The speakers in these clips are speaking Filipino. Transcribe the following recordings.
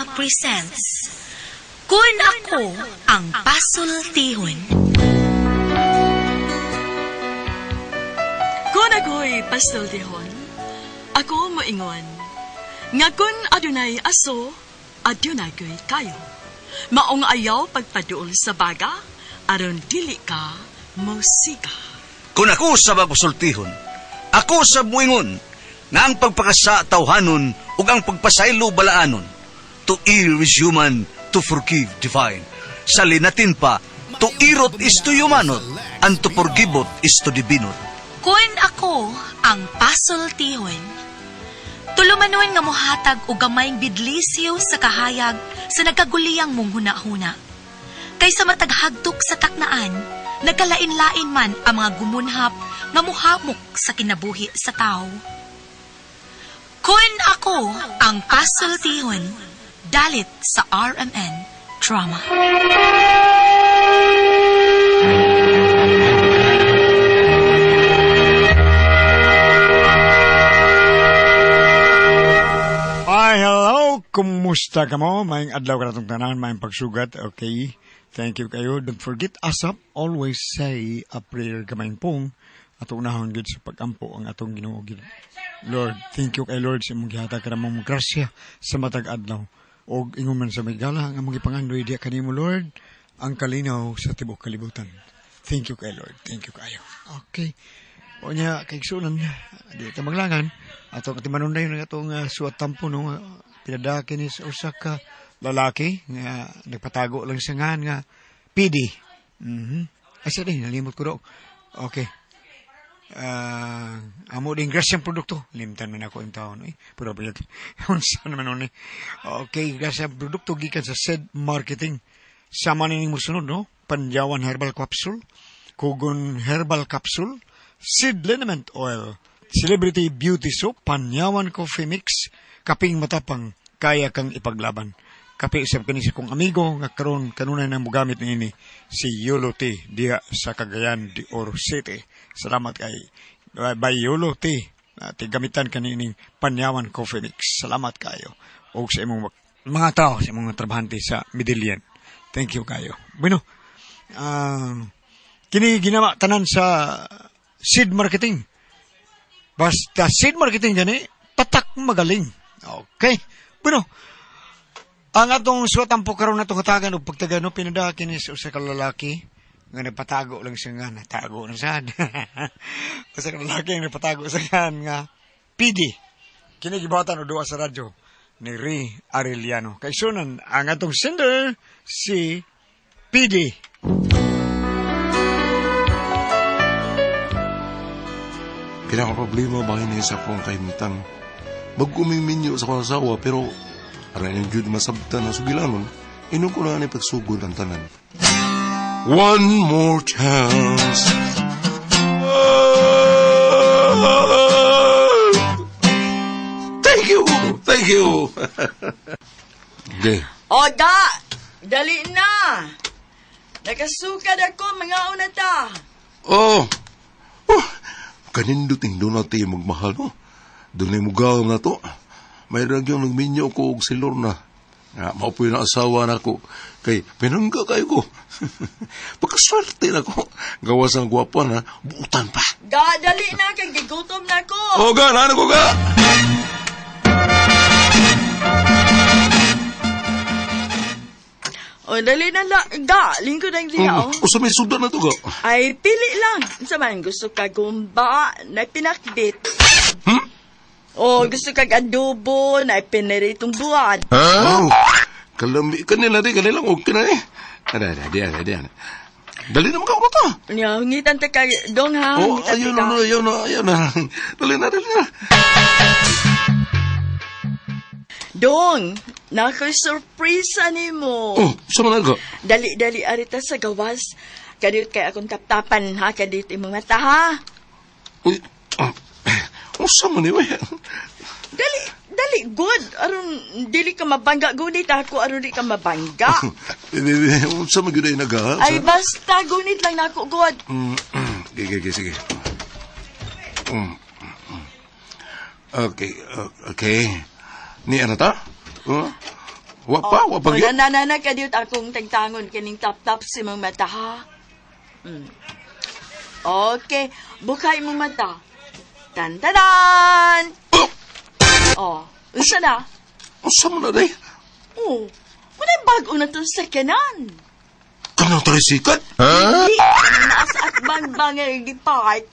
Drama presents Kun Ako Ang Pasultihon. Kun ako'y pasultihon, ako moingon. Nga kun adunay aso, adunay ko'y kayo. Maong ayaw pagpaduol sa baga, aron dili ka musika. Kung ako sa pasultihon, ako sa muingon, nga ang pagpakasa tawhanon ug ang pagpasaylo balaanon. To err is human, to forgive divine. Sa linatin pa, to irot is to humanot, and to forgivot is to divinot. Kun ako ang pasultihon. Tulumanon nga mohatag og gamayng bidlisyo sa kahayag sa nagkaguliyang mong huna-huna. Kaysa mataghagtok sa taknaan, nagkalain-lain man ang mga gumunhap nga muhamok sa kinabuhi sa tao. Kun ako ang pasultihon, dalit sa RMN Drama. Ay, hello! Kumusta ka mo? Maying adlaw ka na itong tanan, maying pagsugat, okay? Thank you kayo. Don't forget, ASAP, always say a prayer kamaying pong at unahon gid sa pagampo ang atong Ginoo gid. Lord, thank you kay Lord sa imong gihatag ka namang grasya sa matag adlaw. Og ingon man sa migala nga mong ipangandoy diha kanimo Lord ang kalinaw sa tibuok kalibutan. Thank you kay Lord. Thank you kayo. Okay. O niya kay sunan di ta maglangan ato katimanon dayon nga atong suwat tampo no pinadaki ni sa usa ka lalaki nga nagpatago lang sa ngan nga PD. Asa din nalimot ko do. Okay. Amo ding grasyang produkto. Limtan man ako yung taon. Pero bayad. Unsa naman nun Okay, grasyang produkto gikan sa SED Marketing. Sama nining musunod, no? Panjawan Herbal Capsule, Kugon Herbal Capsule, Seed Liniment Oil, Celebrity Beauty Soap, Panyawan Coffee Mix, Kaping Matapang, Kaya Kang Ipaglaban. Kape sa kanisa kong amigo nga karon kanunay na mogamit niini si Yolo T diha sa Cagayan de Oro City. Salamat kay by Yolo T. Gamitan kanining Panyawan Coffee Mix. Salamat kayo. O sa imong mga tao, sa imong trabahante sa Midillian. Thank you kayo. Bueno, kini ginawa tanan sa Seed Marketing. Basta Seed Marketing gani, tatak magaling. Okay. Bueno, ang atong suwatan po karon na hatagan o pagtagano pinadaki ni sa usa ka lalaki nga nagpatago lang siya nga natago na sad. Usa ka lalaki nga nagpatago sa nga PD. Kini gibatan o duwa sa radyo ni Ray Arellano. Kay sunan ang atong sender si PD. Pinaka-problema ba ini sa akong kahimtang? Magkuming minyo sa kong asawa pero para yung Jude masabtan na sugilanon, inong ko na ni pagsugod ang tanan. One more chance. Thank you. Thank you. Okay. Oda! Dali na! Nakasukad ako, mga unata. Oh. Kaninduting doon natin magmahal, no? Doon ay mugaw na to. May ragyong nagminyo ko og si Lorna. Maupoy na asawa na ko. Kay pinangga kayo ko. Pagkaswerte na ko. Gawas ang gwapo na, buutan pa. Dali na, kay gigutom na ko. O ga, nano ko ga? O, dali na lingkod ang liyaw. O sa may sudan na to ga? Ay, pili lang. Sa man gusto ka gumba na pinakbit. O, gusto kag adobo na piniritong buwan. Wow. Kalami, kanila lang. Okay na eh. Ada. Dali naman ka to. Ngitan ta kay dong ha. Oh, ayun na. Dali na. Dong, nako-surpresa nimo. Oh, sama na ga? Dali arita sa gawas. Kadit kay akong taptapan ha, kadit imong mata ha. Uy, sama ni we. Dali, good. Aron, dili ka mabangga. Gunit ako, aron di ka mabangga. Sama gyud ay naga. Ay, basta, gunit lang na ako, good. Sige. Okay. Ni ano ta? Wa pa gyud. Nanana ka diyot akong tagtangon kining tap-tap si mong mata, ha? Okay, bukay mong mata. Tan-tadan! Oh, unsa na? Unsa man na day? Oh, manay bago na to sa kanan. Kanang trisikat? Hindi ka na nasa at bang-bangay gipark.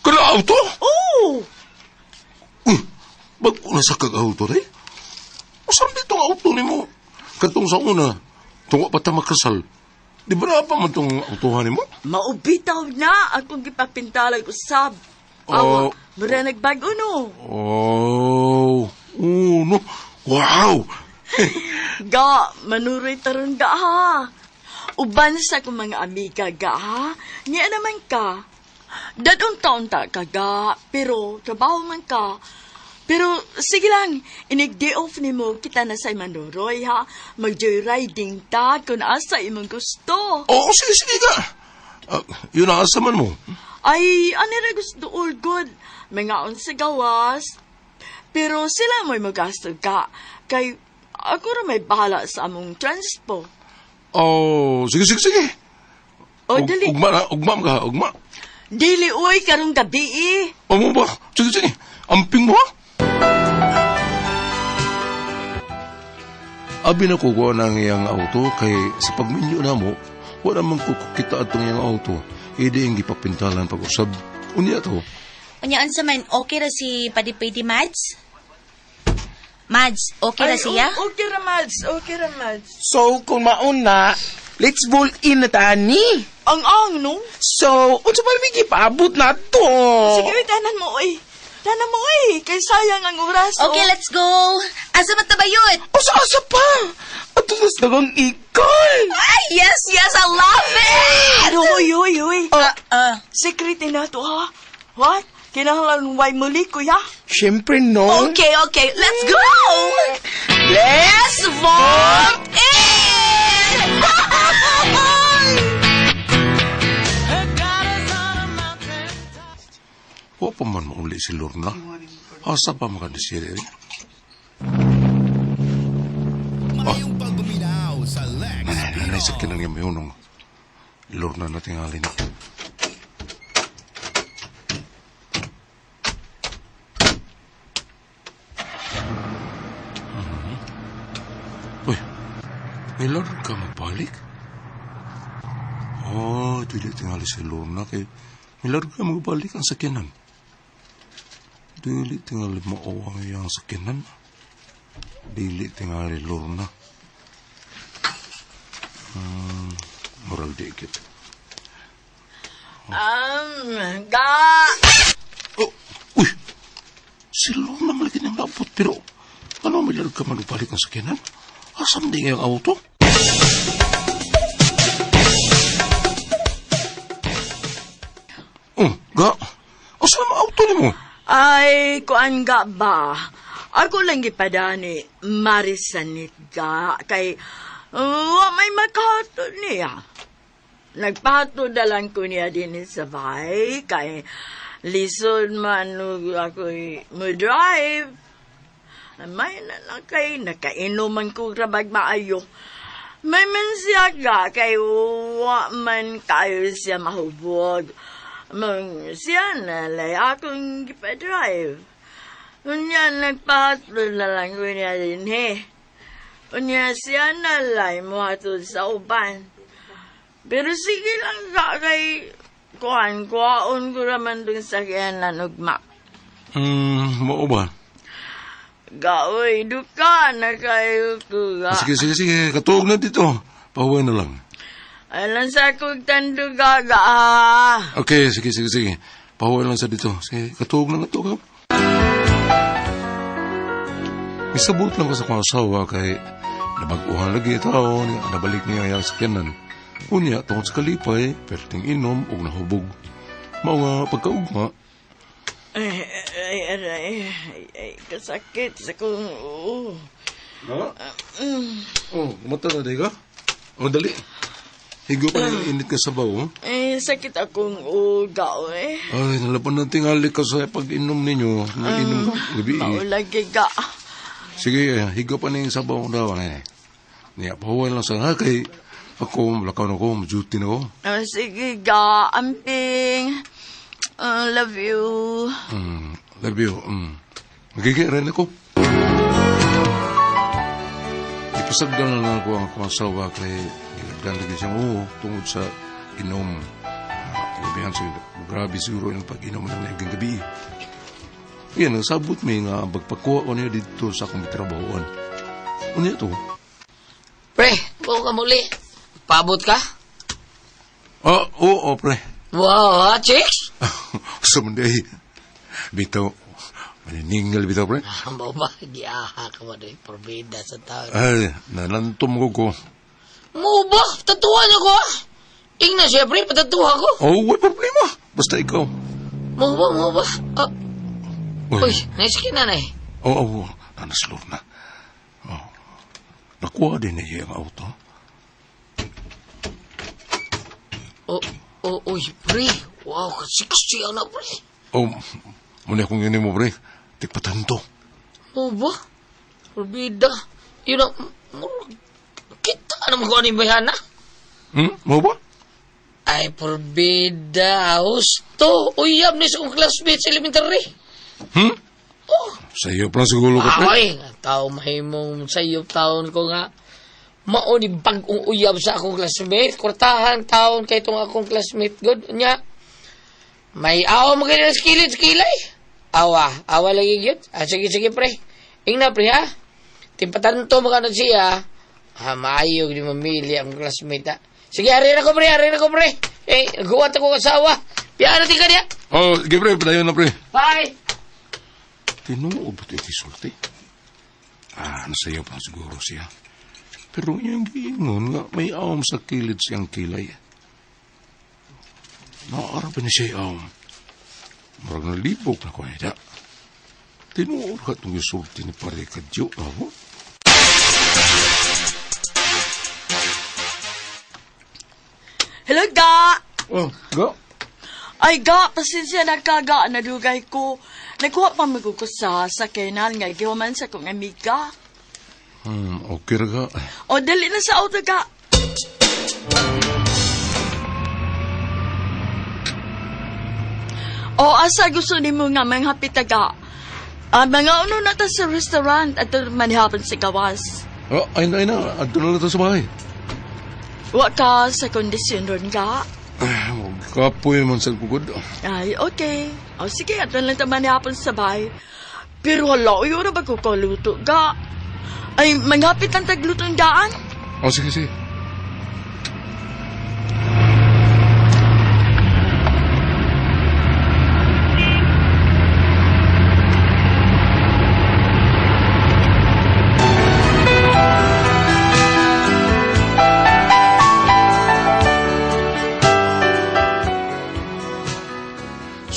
Kanang auto? Oh! Uy, bago na sa kag-auto day? Saan ditong auto ni mo? Katong sa una, tunga pa ta makasal. Di ba na pa man tong autohan ni mo? Maubitaw na akong gipapintalag usab. Awa, mura nagbago no. Oh, no. Wow! Ga, manuroy taron ga ha. Uban sa kong mga amiga ga ha. Niya naman ka. Dadong taon ta ka ga, pero trabaho man ka. Pero sige lang, inig-day off ni mo, kita na sa manuroy ha. Mag-joyriding ta kung asa imong gusto. Oo, sige ka. Yun ang asaman mo. Ay, anira gusto all good. May ngaon sa gawas. Pero sila mo'y magasto ka. Kay ako ra may bahala sa among transpo. Oh, sige. O, dali. Ugma ka, ugma. Dili, uy, karong gabi eh. O mo ba? Sige. Amping mo ha? Abi na kukuha ng iyang auto kay sa pagminyo na mo, wala man kukukita atong iyang auto. Hindi yung gipapintalan pag-usab. Unya to. Unyaan sa man, okay ra si Padipay Mads? Mads, okay ra siya? Okay ra, Mads. So, kung mauna, let's bowl in na tani. Ang no? So, unsa pa may gipaabot na to? Sige, tanan mo, uy. Kay sayang ang oras. Okay, let's go. Asa matabayot? O sa pa? Ato nas nagang ikol. Ay, yes, I love it! Uy. Secret na to, ha? What? Kinahanglan way muli, kuya? Siyempre, no. Okay, let's go! Let's vote in! Wa pa man mauli si Lorna. Asa pa makadisiri? Nanay sa kinang yung mayunong. Lorna na tingali na. Uy, may Lorna ka magbalik? Oh, dili tingali si Lorna kay may Lorna ka magbalik ang sakyanan. Dili tingali maawang yung sakyanan. Dili tingali Lorna. Moral dikit. Ga! Oh, uy! Si Lorna malaki niyang labot, pero ano may Lorna ka magbalik ang sakyanan? Asam di ang auto? Ga? Asam ang auto ni mo? Ay, kuan ga ba? Ako lang gipadani, marisanit ga. Kay, may makahato niya. Nagpahato na lang ko niya din sa bahay. Kay, lisod man ako'y mo drive. May na lang kay, nakainuman ko rabag maayo. May man siya ga, kay wa man kayo siya mahubog. Mang siya na lay akong gipa-drive. Unya nagpahatlo na lang ko niya din Unya siya na lay mo hatod sa uban. Pero sige lang ka kay kuhaan ko raman dun sa kiyanan ugma. Mao ba? Gaoy, duka na kayo ko ga. Sige. Katuog na dito. Pahuway na lang. Alam sa kong tanduga ga. Okay, sige. Pahuway lang sa dito. Sige, katuog na. Isabot lang ko sa kong asawa kay nabaguhan lagi tao, nabalik niya yung sakyanan. Unya, tungkol sa kalipay, perting inom o nahubog. Mga pagkaugma. Ay, kasakit sa kong Ha? Kumata na, di ka? Dali. Higo pa na init ka sa bawo. Sakit akong ugaw Ay, nalapan ng tingali ka sa pag-inom ninyo. Nag-inom ka, gabi Maulagi ga. Sige, higa pa ning sabaw daw na. Niya pahuwan lang sa kay ako lakaw na ko, duty na ko. Sige ga, amping. Love you. Love you. Magigiran ako. Ipasagdan na lang ako ang akong asawa kay ilagdan lagi siyang tungod sa inom. Ilabihan siya, grabe siguro yung pag-inom ng naging gabi. Yan, nasabot may nga pagpakuha ko niya dito sa akong trabahoan. Ano ito? Pre, buo ka muli. Paabot ka? Oo, pre. Wow, ha, chicks? Samanday. Bitaw, maniningal bitaw, pre. Ang ba, giaha ka ba doon, porbida sa tao. Ay, nanantom ko. Mo ba? Tatuwa niyo ko, ha? Ingna siya, pre, patatuwa ko. Oh, may problema. Basta ikaw. Mo ba? Uy, naiskin na na eh. Oo, nanaslor na. Nakuha din niya yung auto. Uy, pre. Wow, kasiksi na, pre. Muna akong yun mo, pre. Tikpatan to. Mo ba? Porbida. Yun ang... Kita na mo ko ano yung bayana? Mo ba? Ay, porbida. Husto. Uyab ni sa kong classmate sa elementary. Sa'yo pa siguro ka, pre. Ay, tao mahimong sa'yo taon ko nga. Mauni bagong uyab sa akong classmate. Kurtahan taon kay itong akong classmate. Good niya. May awa mo ganyan sa kilid-kilay. Awa lagi yun. Sige, pre. Ingna, pre, ha? Timpatan to magkano siya. Maayog di mamili ang classmate, ha? Sige, harin ako, pre. Nagkuwat ako kasawa. Piyan natin ka niya. Sige, pre. Padayon na, pre. Bye! Tinuod ba ito sulti? Nasayaw pa siguro siya. Pero yung giingon nga, may awam sa kilid siyang kilay. Nakaarap na siya awam. Marag nalibog na ko niya. Tinuod ka itong isulti ni pare kadyo. Hello, ga! Ga? Ay, ga, pasensya na kaga, nadugay ko. Nakuha pa ko sa sakinan nga giwaman sa kong amiga. Okay ra ga. O, dali na sa auto ga. O, asa gusto ni mo nga mga pitaga? Mga ano na ta sa restaurant at manihapon sa gawas. Ay na. Adto na lang sa bahay. Wa ka sa kondisyon ron ga? Kapoy man sa kugod. Ay, okay. O, sige, at lang taman hapon sa bahay. Pero hala, yun na ba ko kaluto, ga? Ay, manghapit ang taglutong daan? Sige.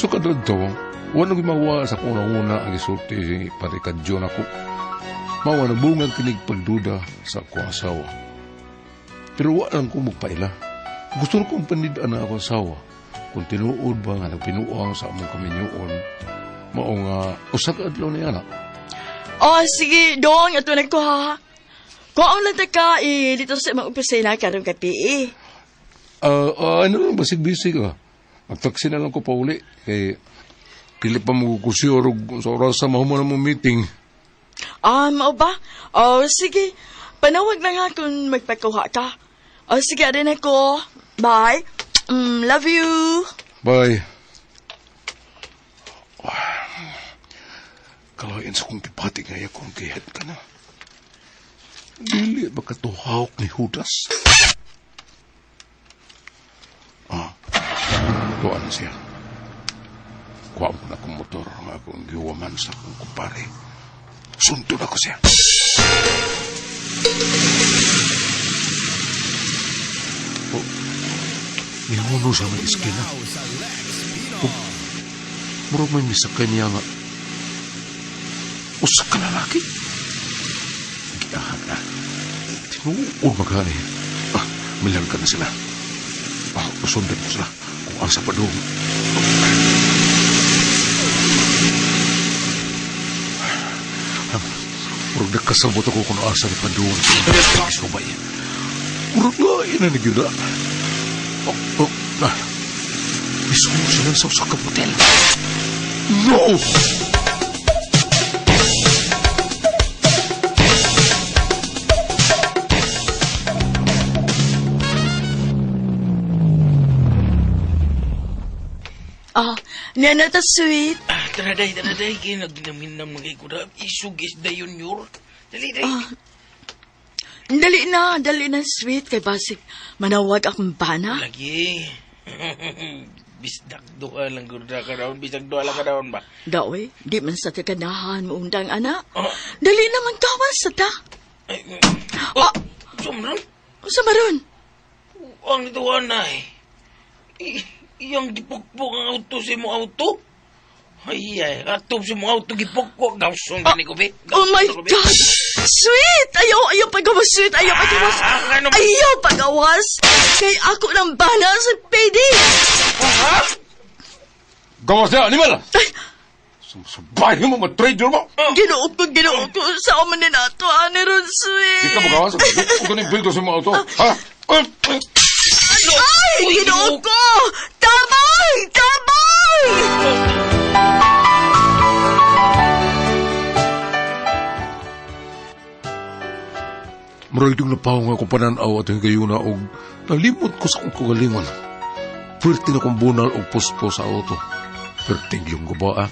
So kadad to, wala gumawa sa kuna-una ang isulti si parikadyo na ko. Mawa na bungag kinig pagduda sa akong asawa. Pero wala lang ko magpaila. Gusto kong panidaan na akong asawa. Kung tinuod ba nga nagpinuang sa among kaminyoon, mao nga usak adlaw ni anak. O, sige, dong, ito na ko ha. Kung ang lang ka, dito sa mga opisina karong kapi Ano lang, basig-bisig ka. Magtaksi na lang ko pa uli. Kaya pili pa magukusyo sa oras sa mahuman mong meeting. Mao ba? O, sige. Panawag na nga kung magpakuha ka. O, sige, rin ako. Bye. Love you. Bye. Kalayan sa kong kipati ngaya kung kihit ka na. Dili ba katuhawak ni Judas? Tuwa na siya. Kuha mo na kong motor nga akong giwaman sa akong kumpare. Sunto na ko siya. Nihuno sa mga iskina. Murag may misakay niya nga. Usak ka lalaki. Giahan na. Tinuod magani. Milan ka na sila. Usundan mo sila. Kung asa pa doon. Murag nakasabot ako kung asa ni Padung sa subay. Murag nga, inanig yun na. Mismo sila sa usak ng hotel. No! Nanata sweet. Tanaday, ginaginamin ng mga ikura. Isugis da yun, Yor. Dali. Dali na sweet. Kay basik, manawag akong bana. Lagi. Bisdak doa lang gurda ka daon. Bisdak doa lang ka daon ba? Daoy, di man sa tikanahan mo undang anak. Dali naman kawan sa ta. Sumron? Samaron. Ang ituan na Iyang gipukpok ang auto sa mo auto? Ay, atop sa mo auto gipukpok. Gawson ka ni Kubi. Oh my God! Sweet! Ayaw pagawas, sweet! Ayaw pagawas! Kay ako ng bana sa PD! Gawas na, animal! Sumbay mo, matrader mo! Ginood ko sa oman din ato, ron, sweet! Di ka magawas? Kung ganun bildo sa mga auto, ha? Ay! Ginood ko! Tamay! Murag yung napawang ako pananaw at yung gayuna og nalimot ko sa akong kagalingon. Pwerte na kong bunal og pospo sa auto. Perting yung guba,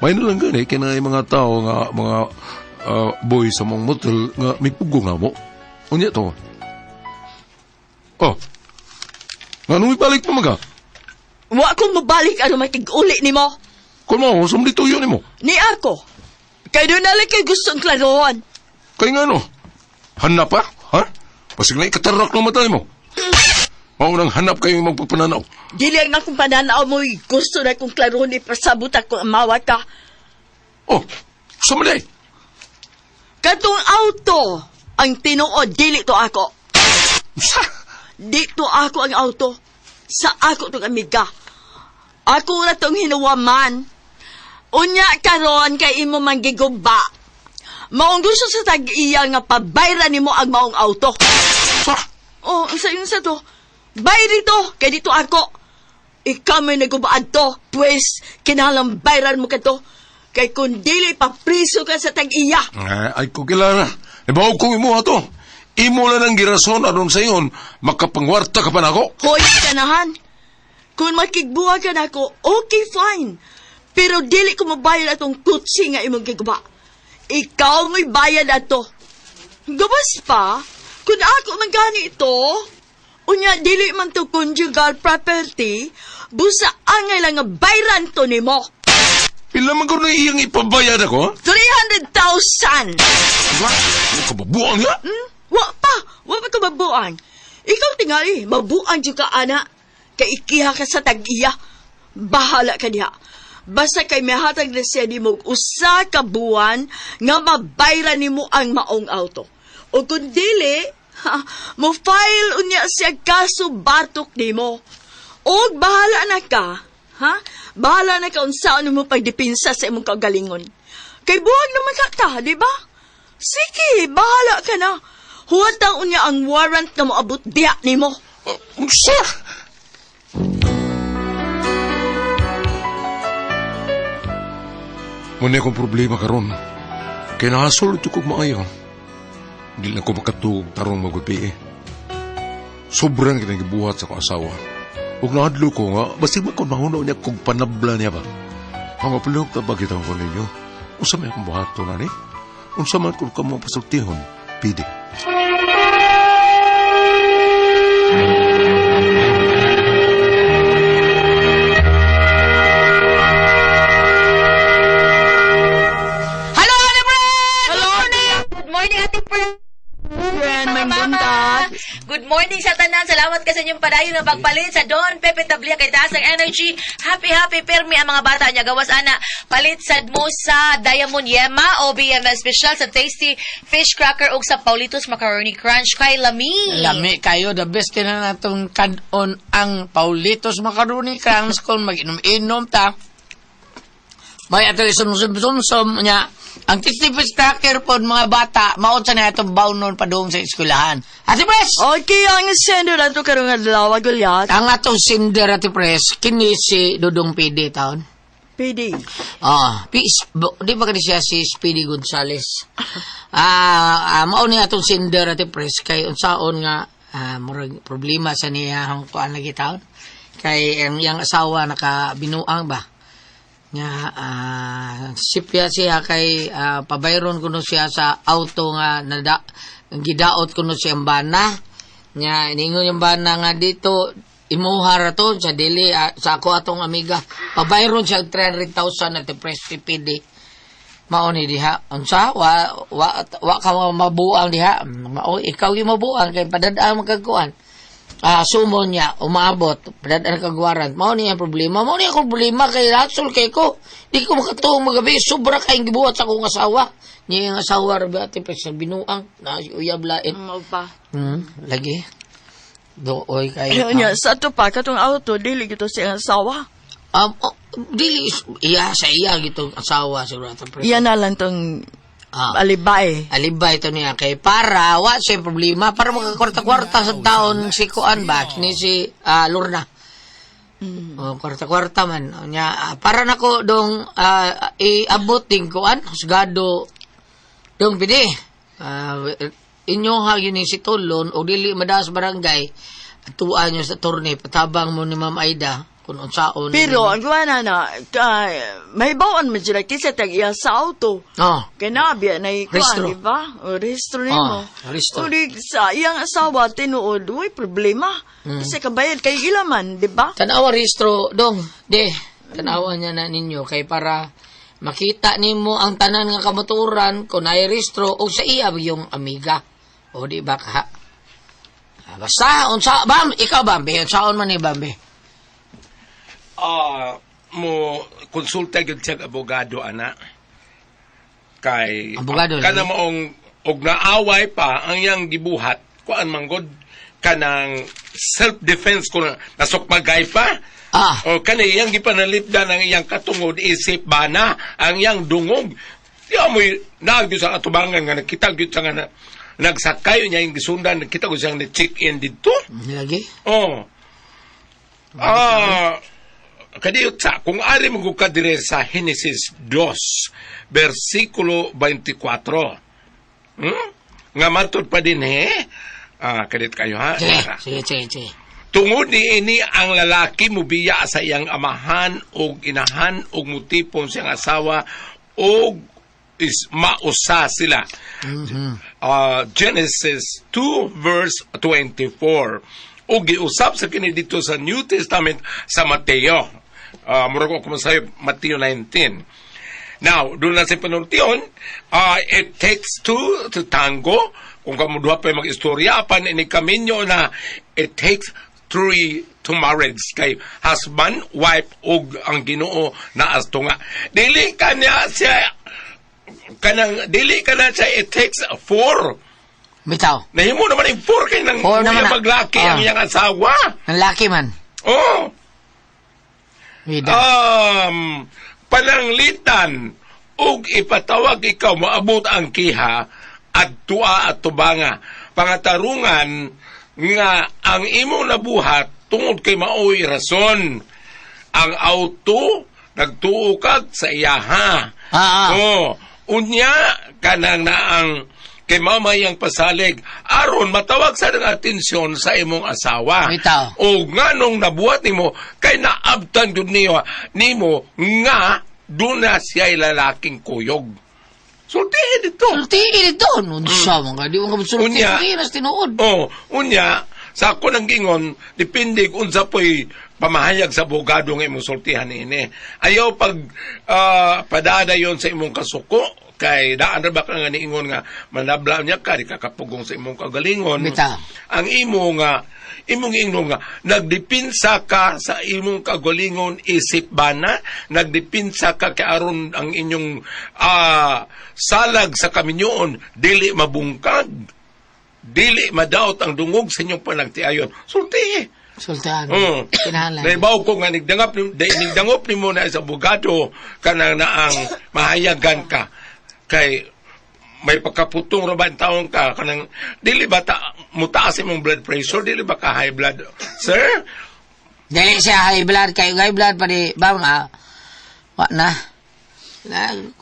May nalang gani, kaya mga tao nga, mga boy sa mga motel nga may pugo nga mo. Unya to. Oh. Nga nung ibalik mo maga? Wa akong mabalik ano matig-uli ni mo. Kung mo, sumlito yun ni mo. Ni ako. Kaya doon nalang kay gustong klaroan. Kaya nga no? Hanap pa? Ha? Pasig na ikatarak ng matay mo. Maunang hanap kayo magpapananaw. Dili ang akong pananaw mo, gusto na kong klaroon ni pasabot ako amawa ka. Oh, sumali. Katong auto, ang tinuod, dili to ako. Dito ako ang auto. Sa ako tong amiga. Ako na tong hinuwaman. Unya karon kay imo manggiguba. Maong gusto sa tag-iya nga pabayra nimo ang maong auto. Oh, sa to. Bay dito, kay dito ako. Ikaw may nagubaan to, pues kinalang bayran mo ka to. Kay kung dili papriso ka sa tag-iya. Ay ko kilala. Ibaw kong imo ato. Imo lang ang girason aron sa iyon, makapangwarta ka pa na ako. Hoy, kanahan. Kung makigbuha ka na ako, okay, fine. Pero dili ko mabayad atong kutsi nga imong giguba. Ikaw may bayad ato. Gabas pa, kung ako magani ito, unya dili man to conjugal property, busa angay lang nga bayran to nimo. Pila man ko na iyang ipabayad ako? 300,000! Ano ka babuang nga? Wa pa ka mabuang. Ikaw tingali, mabuang dyan ka, ana. Kay ikiha ka sa tag-iya. Bahala ka niya. Basta kay may hatag na siya ni mo usa ka buwan nga mabayran ni mo ang maong auto. O kung dili, mo file unya siya kaso batok ni mo. O bahala na ka, ha? Bahala na ka unsaon mo pagdipinsa sa imong kagalingon. Kay buwag naman ka, di ba? Sige, bahala ka na. Huwag unya ang warrant na moabot diya ni mo. Sir! Muna akong problema karon. Kaya nakasulot yung maayaw. Hindi na ko makatugog tarong magupi eh. Sobrang kinagibuhat sa kong asawa. Huwag nakadlo ko nga, basta ba kung mahunaw niya kung panabla niya ba? Ang mapalok na bagit ko ninyo. Unsa may akong buhato na ni? Unsa man kung kamong pasultihon, pidi. Good morning sa tanan. Salamat ka sa inyong padayon na pagpalit sa Don Pepe Tablia kay taas ang energy. Happy permi ang mga bata niya. Gawas ana. Palit sad mo sa Diamond Yema o BMS Special sa Tasty Fish Cracker o sa Paulitos Macaroni Crunch kay Lami. Lami kayo. The best na natong kadon ang Paulitos Macaroni Crunch kung mag-inom-inom ta. May ato isum-sum niya. Ang tistipis tracker po mga bata, maon sa na itong baunon pa doon sa eskwelahan. Ate Pres! Okay, ang sender na ito karong adlaw, Gulyat. Ang atong sinder, Ate Pres, kini si Dudong PD taon. PD. Di ba siya si Speedy Gonzales? Maon niya atong sinder, Ate Pres, kay unsaon nga murag problema sa niya ang kuan lagi taon. Kay ang iyang asawa nakabinuang ba? Nga sipya siya kay pabayron kuno siya sa auto nga gidaot kuno siya ang bana. Nya ningon yung bana nga dito imuhar to sa dili sa ako atong amiga. Pabayron siya 300,000 at Pres PD. Mao ni diha unsa wa ka mabuang diha. Mao ikaw yung mabuang kay padadaan magkakuan. Sumo niya umabot padadaan kagwaran. Mao ni ang problema. Mao ni ang problema kay Rasul kay ko. Di ko makatuong magabi sobra kay gibuhat sa akong asawa. Niya ang asawa ra ba Pres binuang na uyab lain. Mao pa. Lagi. Dooy kay. Nya sa to pa katong auto dili gito sa asawa. Dili iya sa iya gitong asawa siguro Ate Pres. Iyan na lang tong alibay. Alibay to niya kay para wa siya problema para magkakwarta-kwarta sa taon si kuan ba kini si Lorna. Kwarta-kwarta man nya para nako dong iabot ding kuan husgado dong pidi. Inyo ha gini si Tulon o dili madas barangay tuan nyo sa turne patabang mo ni Ma'am Aida kung unsaon. Pero ang gawa na may bawaan man sila kisa tag iya sa auto. Kaya nabiya na ikuan, di ba? O rehistro nimo. Rehistro. O di sa iyang asawa tinuod, uy problema. Kasi kabayad kay ilaman, di ba? Tanawa rehistro dong. Tanawa niya na ninyo kay para makita nimo ang tanan nga kamotoran kung ay rehistro o sa iya yung amiga. O di ba ka? Basta unsa bam ikaw Bambi, unsaon man ni Bambi? Mo konsulta gyud sa abogado ana. Kay abogado kana maong og naaway pa ang iyang gibuhat kuan manggod kanang self defense ko nasukmagay pa. O kani iyang gipanalipdan ang iyang katungod isip bana ang iyang dungog. Di amoy nagyo sa atubangan nga nakita gyud sa nga nagsakay niya yung gisundan nakita ko siyang na-check in dito. Lagi? Kadiyot sa, kung ari mo ka dire sa Genesis 2, versikulo 24. Nga matod pa din kadit kayo ha? Sige. Tungod ni ini ang lalaki mubiya sa iyang amahan o inahan o mutipon siyang asawa o is mausa sila. Genesis 2 verse 24. O giusap sa kini dito sa New Testament sa Mateo. Murag ko kumasayo Mateo 19. Now, doon na sa panuntion, it takes two to tango. Kung kamuduha pa mag-istorya, pan ini kaminyo na it takes three to marriage. Kay husband, wife, og ang Ginoo na astunga. Dili ka na siya, it takes four. Bitaw. Nahimo naman yung four kay nang maglaki ang iyang asawa. Ang laki man. Pananglitan ug ipatawag ikaw maabot ang kiha at tua at tubanga. Pangatarungan nga ang imo nabuhat tungod kay maoy rason. Ang auto nagtuo kag sa iyaha. Unya kanang naang kay mamayang pasalig aron matawag sa ng atensyon sa imong asawa. O nganong nabuhat nimo kay naabtan jud nimo nga duna siya lalaking kuyog. Sultihin dito. Unsa man ka di mo sultihin tinuod. Unya sa ako nang gingon depende kung unsa poy pamahayag sa abogado nga imong sultihan ini. Ayaw pag padadayon sa imong kasuko kay daan ra ba ka nga niingon nga manabla niya ka di kakapugong sa imong kagalingon. Ang imong ingon nga nagdepinsa ka sa imong kagalingon isip bana, nagdepinsa ka kay aron ang inyong salag sa kaminyoon dili mabungkag, dili madaot ang dungog sa inyong panagtiayon. Sultihan. Kinahanglan. Naibaw ko nga nigdangop ni mo na sa abogado kanang naang mahayagan ka. kay may pagkaputong ra ba ang taong ka kanang dili ba mutaas imong blood pressure, dili ba ka high blood, sir? Dili siya high blood, kayo high blood pa di, ba nga, wa na.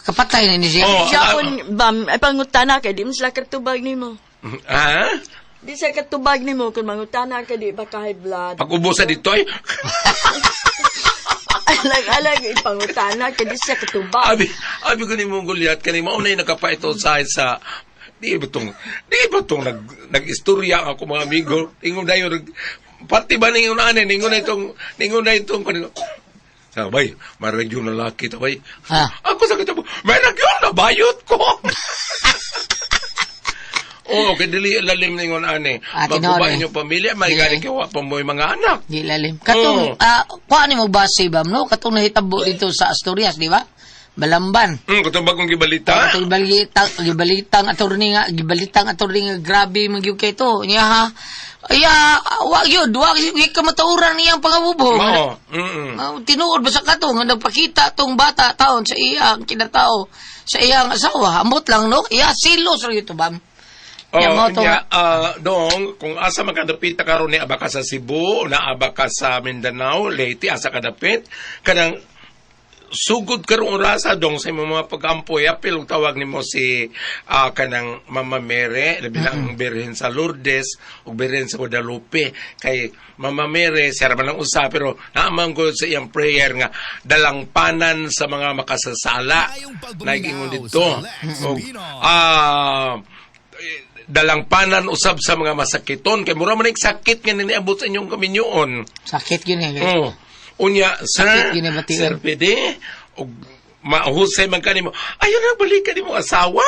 Kapatay na ni siya. Siya bam, ay pangutana kay di mo sila katubag nimo. Ha? Di sa katubag nimo kung mangutana ka di ba ka high blood. Pag-ubos sa ditoy? Alag ipangutana kay di sa katubag. Abi ko ni mong gulyat kani mao nay nakapaito sa di ba tong nag-istorya ako mga amigo. Ingon dayon pati ba ningon ane ningon na itong kanino. Sabay, marag yung lalaki tabay. Ako sa kitabo, marag yung nabayot ko. Oo, kaya dili lalim ningon ane. Magkubain yung pamilya, may galing kawa pa mo yung mga anak. Di lalim. Katong, kuha ni mo base ba, no? Katong nahitabo dito sa Asturias, di ba? Balamban. Katong bagong gibalita? Katong gibalitang attorney nga, grabe magyug kay to. Niya ha, wag ka matauran niyang pangabubong. Oo. Tinuod ba sa katong, nagpakita tong bata taon sa iyang kinatao, sa iyang asawa. Ambot lang, no? Silos rin ito, bam. Dong, kung asa makadapit na karon ni abaka sa Cebu, na abaka sa Mindanao, Leyte, asa kadapit, kanang sugod karong orasa dong sa mga pag-ampoy, apil tawag nimo si kanang Mama Mere, labi na ang Birhen sa Lourdes, o Birhen sa Guadalupe, kay Mama Mere, siya naman ang usa, pero naamang ko sa iyang prayer nga, dalangpanan sa mga makasasala, naigingon dito. Dalangpanan usab sa mga masakiton kay mura man ning sakit nga niabot sa inyong kaminyoon. Sakit gyud nga. Unya sir pede og mahusay man kanimo. Ayo na balik kanimo asawa.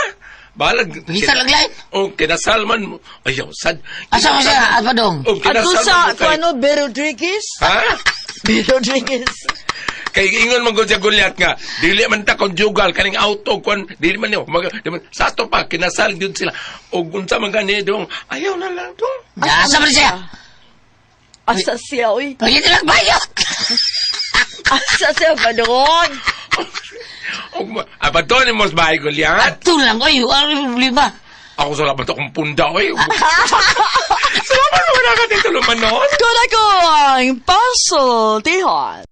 Balag kita lang lain. O kinasalman mo. Ayaw sad. Asa mo siya at padong. Ato sa kuno B. Rodriguez? Ha? B. Rodriguez. Kay ingon man gud sa gulyat nga dili man ta conjugal kaning auto kon dili man yo sa ato pa kinasal gyud sila og unsa man gani dong ayaw na lang dong asa man siya asa siya oy pagit lang bayot asa siya ba doon og abadon mo sa bahay gulyat ato lang oy ang problema ako sa laban akong punda oy salamat mo na ka dito lumanon ko ang puzzle tihon.